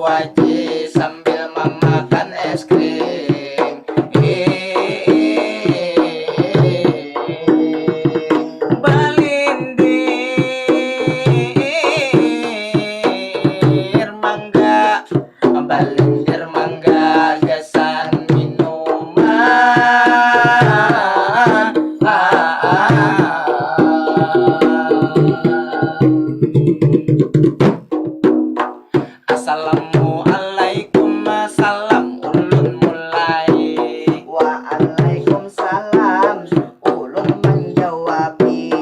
cuaci sambil memakan es krim. Balindir mangga, balindir mangga, gesan minuman. Assalamualaikum, salam ulun mulai. Waalaikumsalam, ulun menjawabi.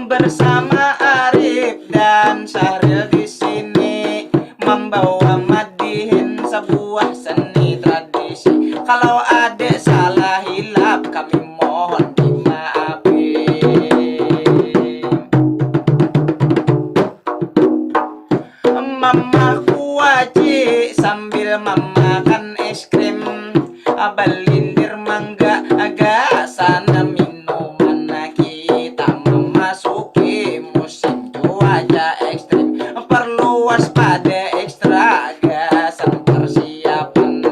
Bersama Arif dan Syahril di sini membawa Madihin, sebuah seni tradisi. Kalau ada salah hilap kami mohon dimaafi. Mama kuaci sambil memakan es krim, balindir mangga agak sana minuman. Kita memasuki musim cuaca ekstrim, perlu waspada ekstra gasan persiapan.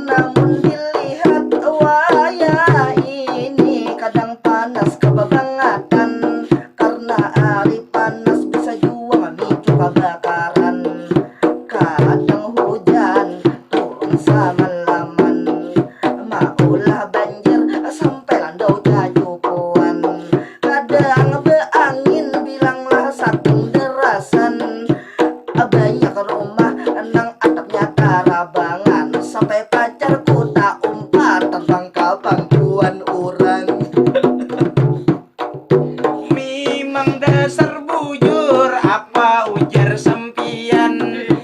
Namun dilihat waya ini kadang panas kebabangatan, karena hari panas bisa juga memicu kebakaran. Kadang hujan turun semalaman, maulah banjir sampai landau cacukuan. Kadang beangin bilanglah saking derasan, banyak rumah nang atapnya karabangan. Sampai pacarku tak umpat terbang ke pangkuan orang. Memang dasar bujur, apa ujar sempian.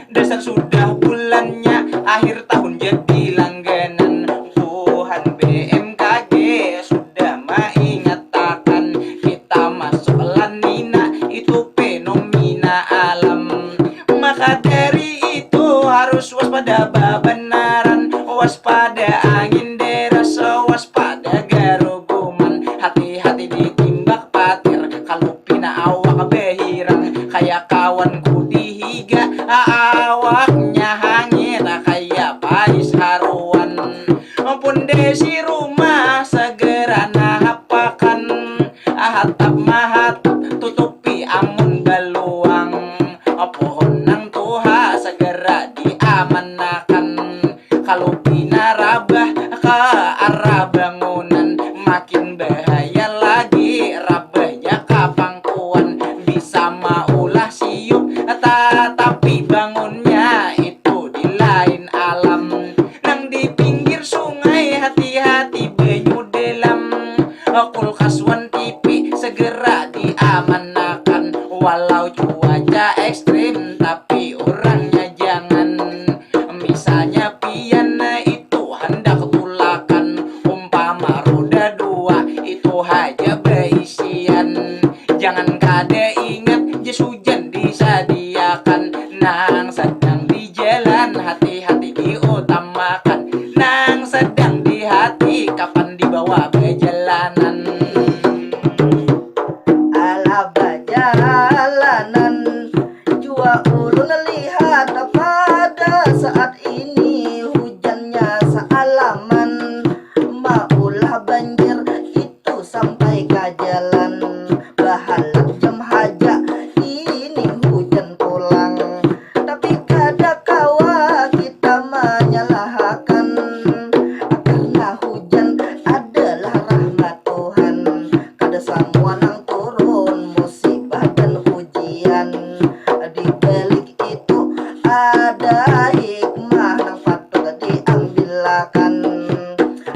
Dasar sudah bulannya akhir tahun jadi langganan. Tuhan BMKG sudah mengingatkan kita masuk lanina, itu fenomena alam. Maka dari itu harus waspada benaran, waspada angin deras, waspada garuguman. Hati-hati ditimbak patir, kalau pina awak behirang. Kayak kawanku dihiga, awaknya hangit kayak pais haruan. Pondasi rumah segera nahapakan, hatap mahatap tutupi amun beluang. Pohon nang tuha segera diamanakan, kalau pinarabah ke arah bangunan makin bahaya lagi. Rabahnya kapangkuan bisa maulah siup, tetapi bangunnya itu di lain alam. Nang di pinggir sungai hati-hati banyu dalam, kulkas wan TV segera diamanakan. Walau cuaca ekstrim tapi orangnya jangan. Misalnya pian itu hendak tulakan, umpama roda dua itu haja berisian. Jangan kada ingat jas hujan disediakan. Nang sedang di jalan hati-hati diutamakan. Nang sedang di hati kapan dibawa berjalanan. Ala bajalanan, jua ulun lihat pada saat ini hujannya sealaman. Maulah banjir itu sampai ke jalan, bahalap jam haja ini hujan pulang. Tapi kada kawa kita menyalahkan, karena hujan adalah rahmat Tuhan. Kada semua nang turun musibah dan ujian, di balik itu ada hikmah nang patut diambilkan.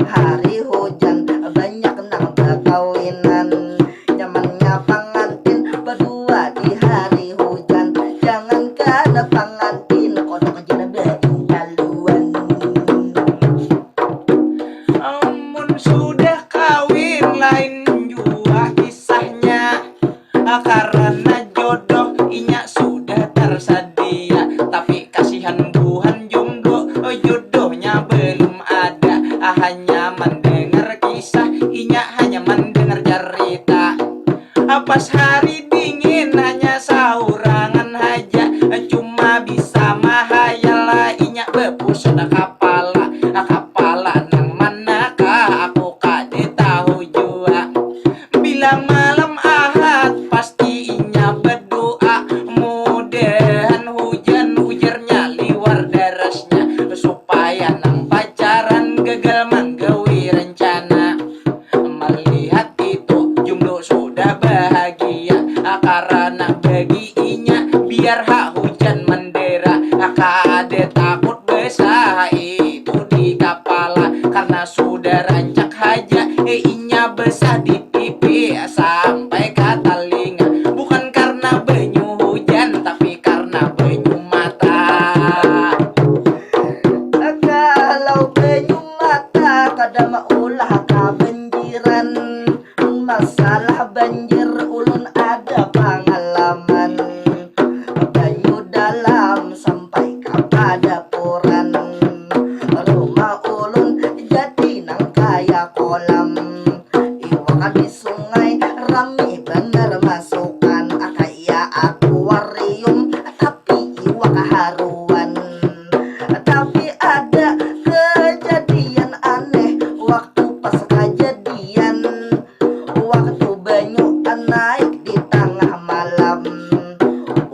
Hari hujan banyak nang berkawinan, nyamannya pangantin berdua di hari hujan. Jangan kada pangantin kodok aja berdaluan. Amun sudah kawin lain jua kisahnya, karena jodoh inya sudah tersedia. Tapi kasihan Tuhan jomblo, jodohnya belum ada. Hanya mendengar kisah, inya hanya mendengar cerita. Pas hari dingin hanya saurangan haja, cuma bisa mahayal sudah kapala kapala nang manakah aku kade tahu jua. Bila malam ahad pasti inya berdoa, mudahan hujan ujarnya liwar derasnya, supaya nang pacaran gagal menggawi rencana. Melihat itu jomblo sudah bahagia, karena bagi inya biar hak hujan mendera, kade takut besar itu di kepala, karena sudah rancak haja inya besar di pipi sampai ke telinga, bukan karena banyu hujan tapi karena banyu mata. Kalau banyu mata kada maulah kabanjiran, masalah banjir ulun ada pengalaman. Banyu dalam sampai kepada poran, rumah ulun jadi nang kaya kolam. Iwak di sungai rame bener masukan, kaya akuarium tapi iwak haruan. Tapi ada kejadian aneh waktu pas kejadian, waktu banyu naik di tengah malam.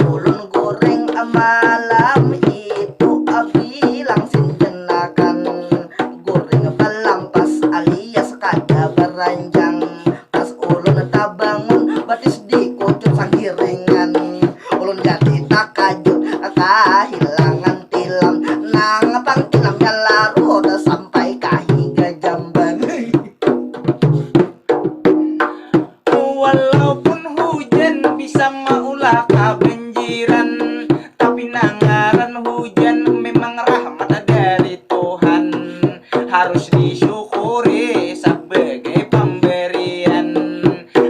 Ulun goreng malam itu bilang sinjenakan, goreng balampas alias kada beranjang. Pas ulun tak bangun batis dikucut sanggiringan, ulun jadi tak kajut kehilangan tilam, nang pangtilamnya larut sampai kahiga jamban. Walaupun hujan bisa maulah kebanjiran, tapi nangaran hujan memang rahmat dari Tuhan, harus disyukuri sebagai pemberian.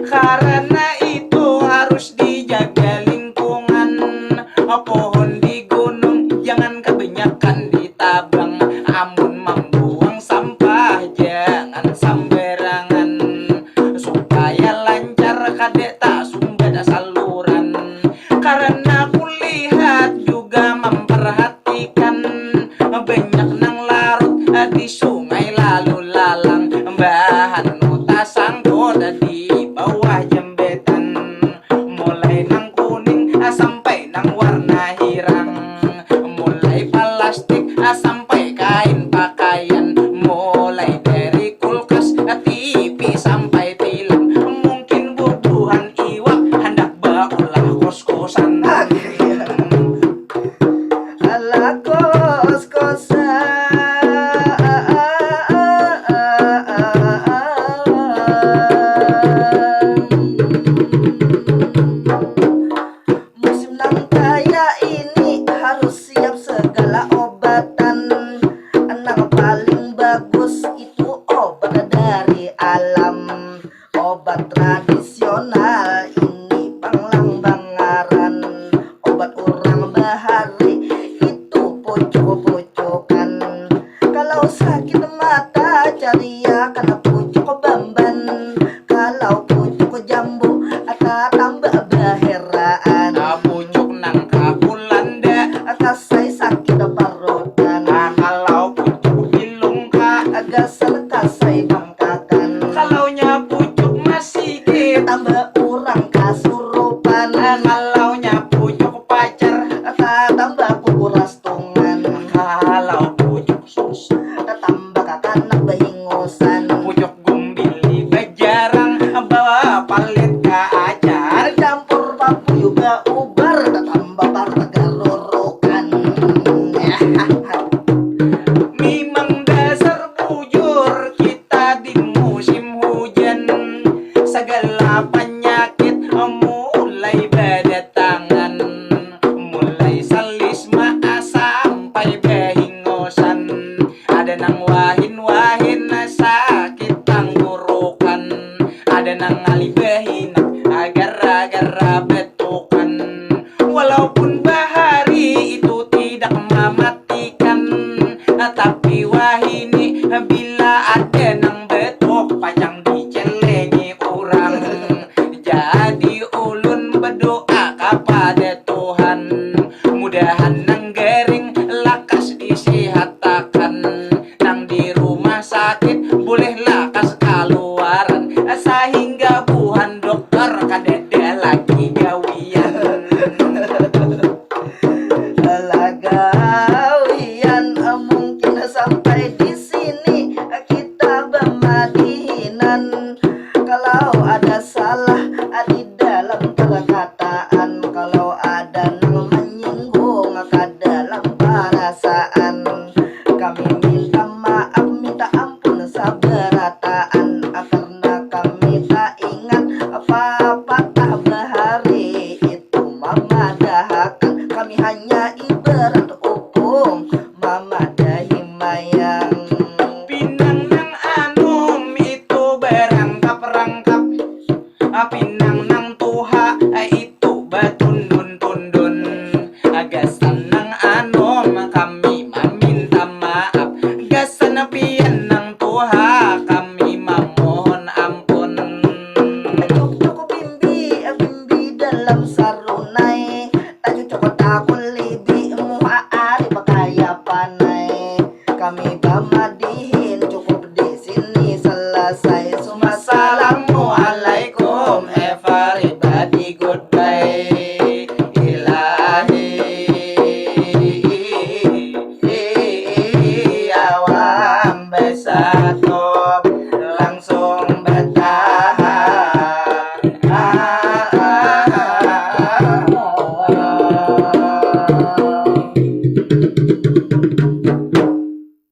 Karena itu harus dijaga lingkungan, pohon di gunung jangan kebanyakan ditabang, amun membuang sampah jangan sembarangan, supaya lancar kadek tak sumbat saluran. Karena kulihat juga memperhatikan, banyak nang larut di sungai lalu lalang, bahan tak sangkut di bawah jembatan, mulai nang kuning sampai nang warna hirang, mulai plastik sampai kain pakaian, mulai dari kulkas TV sampai film, mungkin bubuhan iwak hendak baulah kos-kosan. Ala musim nang kaya ini harus siap segala obatan. Nang paling bagus itu obat dari alam, obat tradisional ini panglang bangaran. Obat orang bahari itu pucuk-pucukan, kalau sakit mata cari akan pucuk bamban, kalau pucuk jambu atau tambah baheraan. Pucuk nang kapulanda, Kasai sakit parutan, kalau pucuk pilungka, agak kasai bangkakan. kalau nya pucuk masih Tambah orang kasurupan, kalau nya pucuk pacar, tambah kukuras tungan, kalau pucuk sus, tambah kakanak bahingosan. pucuk gumbili bejarang, bawa palit ke acar, Campur papu juga ubar, tambah parta garurukan. memang dasar bujur kita di musim hujan, segala penyakit mulai berdatangan, mulai salisma sampai behingosan, ada nang wahin-wahin sakit tenggorokan, ada nang ali behinak agar-agar betukan. Walaupun bahari itu tidak mematikan, tapi wahini bila ada nang betuk panjang dicelengi orang. Jadi ulun berdoa kepada Tuhan, mudahan nang gering lakas perasaan. Kami minta maaf, minta ampun sabarataan, karena kami tak ingat apa-apa tak bahari itu mama dahakan. Kami hanya ibarat upung mama dahi mayang. Pinang nang anom itu berangkap-rangkap, pinang nang tuha itu batundun-tundun. Gasan nang anom kami meminta maaf, gasan pian nang tuha kami memohon ampun. Cukup bimbi, bimbi dalam sarunai, cukup takun libi muha ari bakaya panai. Kami bama